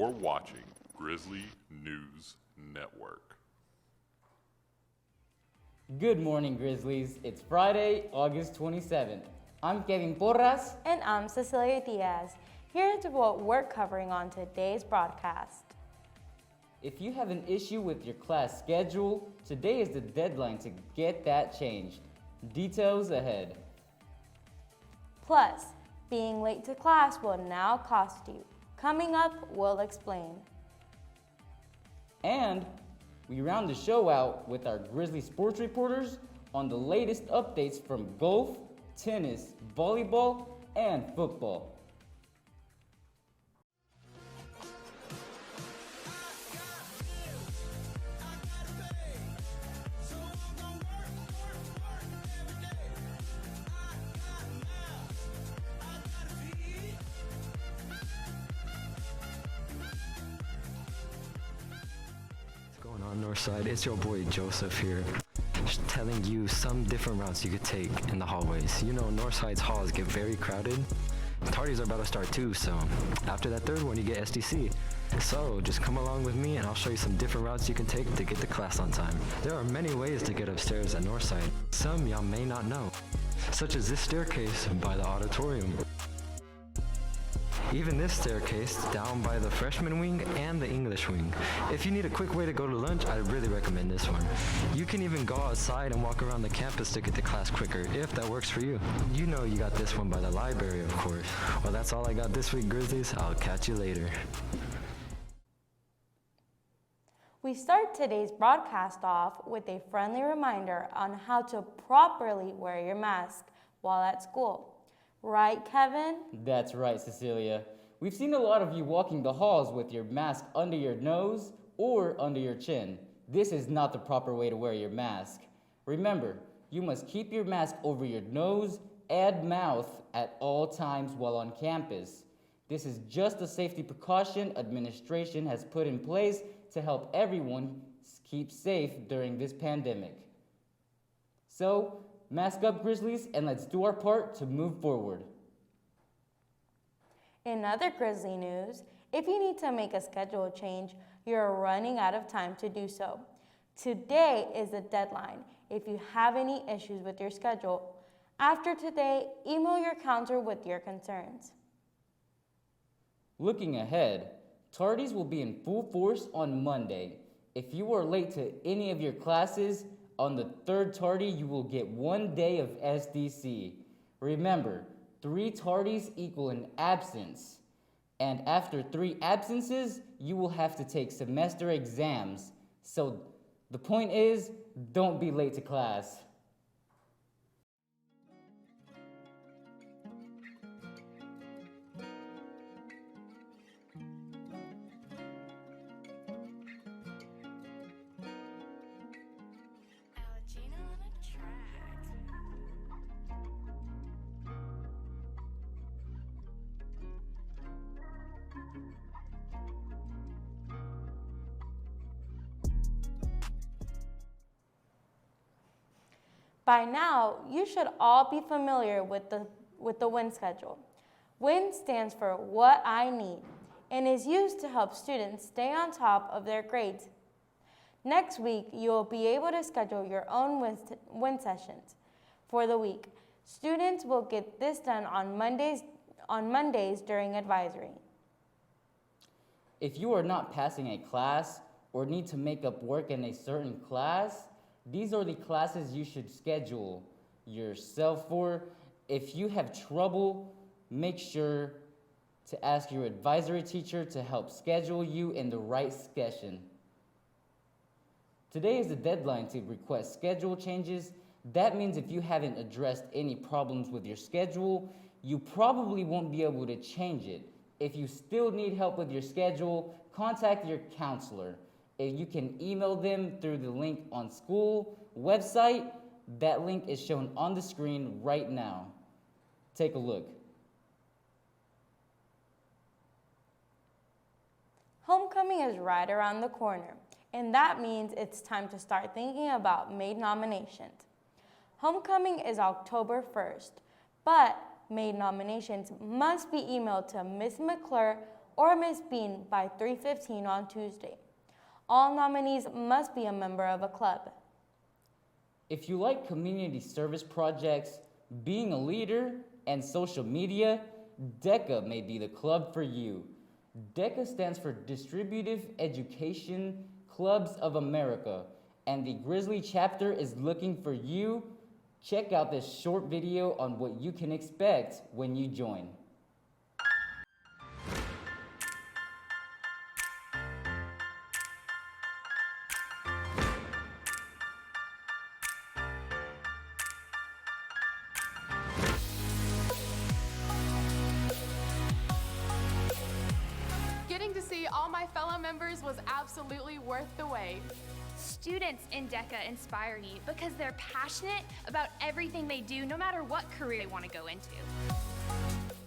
You're watching Grizzly News Network. Good morning, Grizzlies. It's Friday, August 27th. I'm Kevin Porras. And I'm Cecilia Diaz. Here's what we're covering on today's broadcast. If you have an issue with your class schedule, today is the deadline to get that changed. Details ahead. Plus, being late to class will now cost you. Coming up, we'll explain. And we round the show out with our Grizzly sports reporters on the latest updates from golf, tennis, volleyball, and football. Northside, it's your boy Joseph here, just telling you some different routes you could take in the hallways. You know, Northside's halls get very crowded. Tardies are about to start too, so after that third one you get SDC. So just come along with me and I'll show you some different routes you can take to get to class on time. There are many ways to get upstairs at Northside. Some y'all may not know, such as this staircase by the auditorium. Even this staircase down by the freshman wing and the English wing. If you need a quick way to go to lunch, I really recommend this one. You can even go outside and walk around the campus to get to class quicker, if that works for you. You know you got this one by the library, of course. Well, that's all I got this week, Grizzlies. I'll catch you later. We start today's broadcast off with a friendly reminder on how to properly wear your mask while at school. Right, Kevin? That's right, Cecilia. We've seen a lot of you walking the halls with your mask under your nose or under your chin. This is not the proper way to wear your mask. Remember, you must keep your mask over your nose and mouth at all times while on campus. This is just a safety precaution administration has put in place to help everyone keep safe during this pandemic. So, mask up, Grizzlies, and let's do our part to move forward. In other Grizzly news, if you need to make a schedule change, you're running out of time to do so. Today is the deadline. If you have any issues with your schedule, after today, email your counselor with your concerns. Looking ahead, tardies will be in full force on Monday. If you are late to any of your classes, on the third tardy, you will get 1 day of SDC. Remember, 3 tardies equal an absence. And after 3 absences, you will have to take semester exams. So the point is, don't be late to class. By now, you should all be familiar with the WIN schedule. WIN stands for What I Need and is used to help students stay on top of their grades. Next week, you will be able to schedule your own WIN sessions for the week. Students will get this done on Mondays during advisory. If you are not passing a class or need to make up work in a certain class, these are the classes you should schedule yourself for. If you have trouble, make sure to ask your advisory teacher to help schedule you in the right session. Today is the deadline to request schedule changes. That means if you haven't addressed any problems with your schedule, you probably won't be able to change it. If you still need help with your schedule, contact your counselor. If you can email them through the link on school website. That link is shown on the screen right now. Take a look. Homecoming is right around the corner, and that means it's time to start thinking about maid nominations. Homecoming is October 1st, but maid nominations must be emailed to Ms. McClure or Miss Bean by 3:15 on Tuesday. All nominees must be a member of a club. If you like community service projects, being a leader, and social media, DECA may be the club for you. DECA stands for Distributive Education Clubs of America, and the Grizzly chapter is looking for you. Check out this short video on what you can expect when you join. Getting to see all my fellow members was absolutely worth the wait. Students in DECA inspire me because they're passionate about everything they do, no matter what career they want to go into.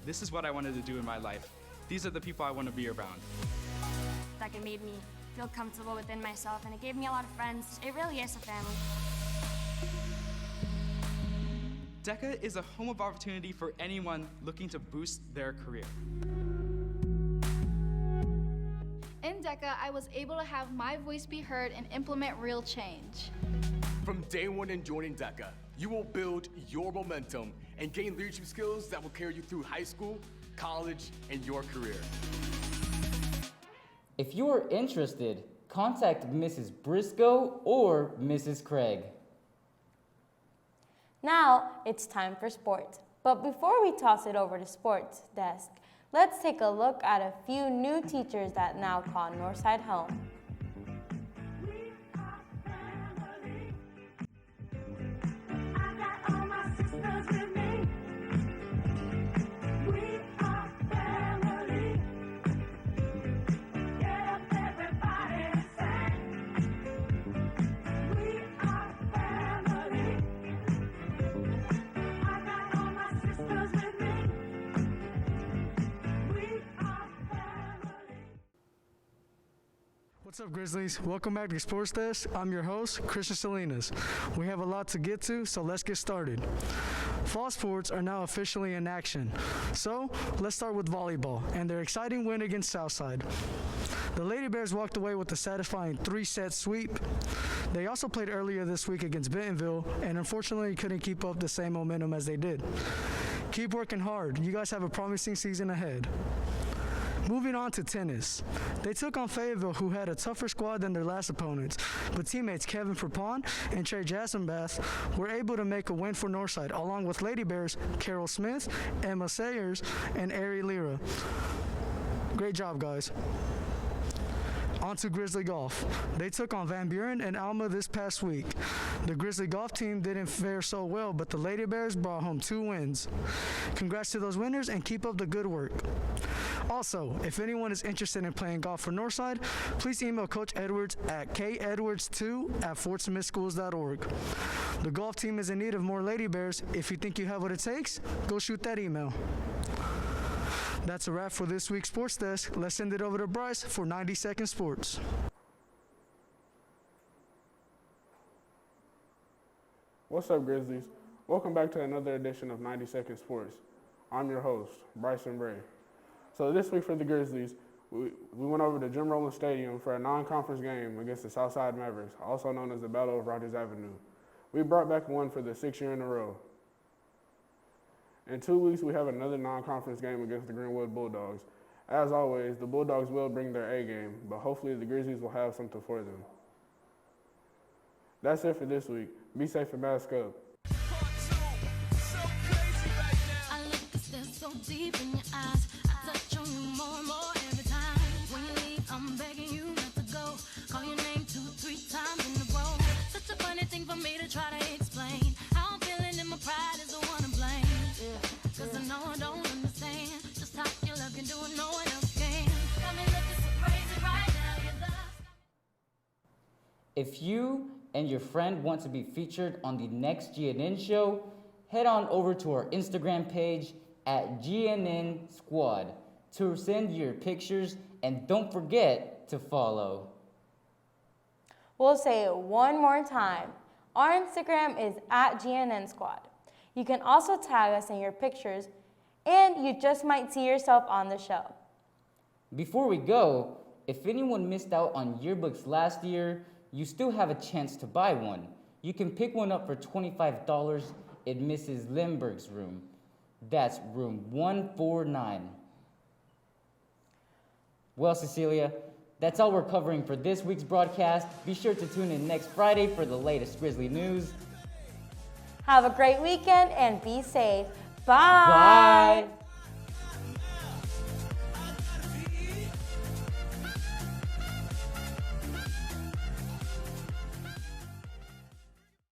This is what I wanted to do in my life. These are the people I want to be around. DECA made me feel comfortable within myself, and it gave me a lot of friends. It really is a family. DECA is a home of opportunity for anyone looking to boost their career. In DECA, I was able to have my voice be heard and implement real change. From day one in joining DECA, you will build your momentum and gain leadership skills that will carry you through high school, college, and your career. If you are interested, contact Mrs. Briscoe or Mrs. Craig. Now it's time for sports. But before we toss it over to sports desk, let's take a look at a few new teachers that now call Northside home. What's up, Grizzlies? Welcome back to Sports Desk. I'm your host, Christian Salinas. We have a lot to get to, so let's get started. Fall sports are now officially in action. So, let's start with volleyball and their exciting win against Southside. The Lady Bears walked away with a satisfying 3-set sweep. They also played earlier this week against Bentonville and unfortunately couldn't keep up the same momentum as they did. Keep working hard. You guys have a promising season ahead. Moving on to tennis. They took on Fayetteville, who had a tougher squad than their last opponents, but teammates Kevin Frapon and Trey Jassenbath were able to make a win for Northside, along with Lady Bears, Carol Smith, Emma Sayers, and Ari Lira. Great job, guys. On to Grizzly Golf. They took on Van Buren and Alma this past week. The Grizzly Golf team didn't fare so well, but the Lady Bears brought home 2 wins. Congrats to those winners and keep up the good work. Also, if anyone is interested in playing golf for Northside, please email Coach Edwards at kedwards2@fortsmithschools.org. The golf team is in need of more Lady Bears. If you think you have what it takes, go shoot that email. That's a wrap for this week's Sports Desk. Let's send it over to Bryce for 90 Second Sports. What's up, Grizzlies? Welcome back to another edition of 90 Second Sports. I'm your host, Bryson Bray. So this week for the Grizzlies, we went over to Jim Rowland Stadium for a non-conference game against the Southside Mavericks, also known as the Battle of Rogers Avenue. We brought back one for the 6th year in a row. In 2 weeks, we have another non-conference game against the Greenwood Bulldogs. As always, the Bulldogs will bring their A game, but hopefully the Grizzlies will have something for them. That's it for this week. Be safe and mask up. I look so deep in your eyes. I touch on you more and more every time. When you leave, I'm begging you not to go. Call your name 2 or 3 times in a row. Such a funny thing for me to try to explain. How I'm feeling and my pride is the one to blame. Cause I know I don't understand just how your love can do what no one else can. Got me looking so crazy right now. Your love. If you and your friend want to be featured on the next GNN show, head on over to our Instagram page at GNN Squad to send your pictures, and don't forget to follow. We'll say it one more time. Our Instagram is at GNN Squad. You can also tag us in your pictures, and you just might see yourself on the show. Before we go, if anyone missed out on yearbooks last year, you still have a chance to buy one. You can pick one up for $25 in Mrs. Lindbergh's room. That's room 149. Well, Cecilia, that's all we're covering for this week's broadcast. Be sure to tune in next Friday for the latest Grizzly news. Have a great weekend and be safe. Bye. Bye.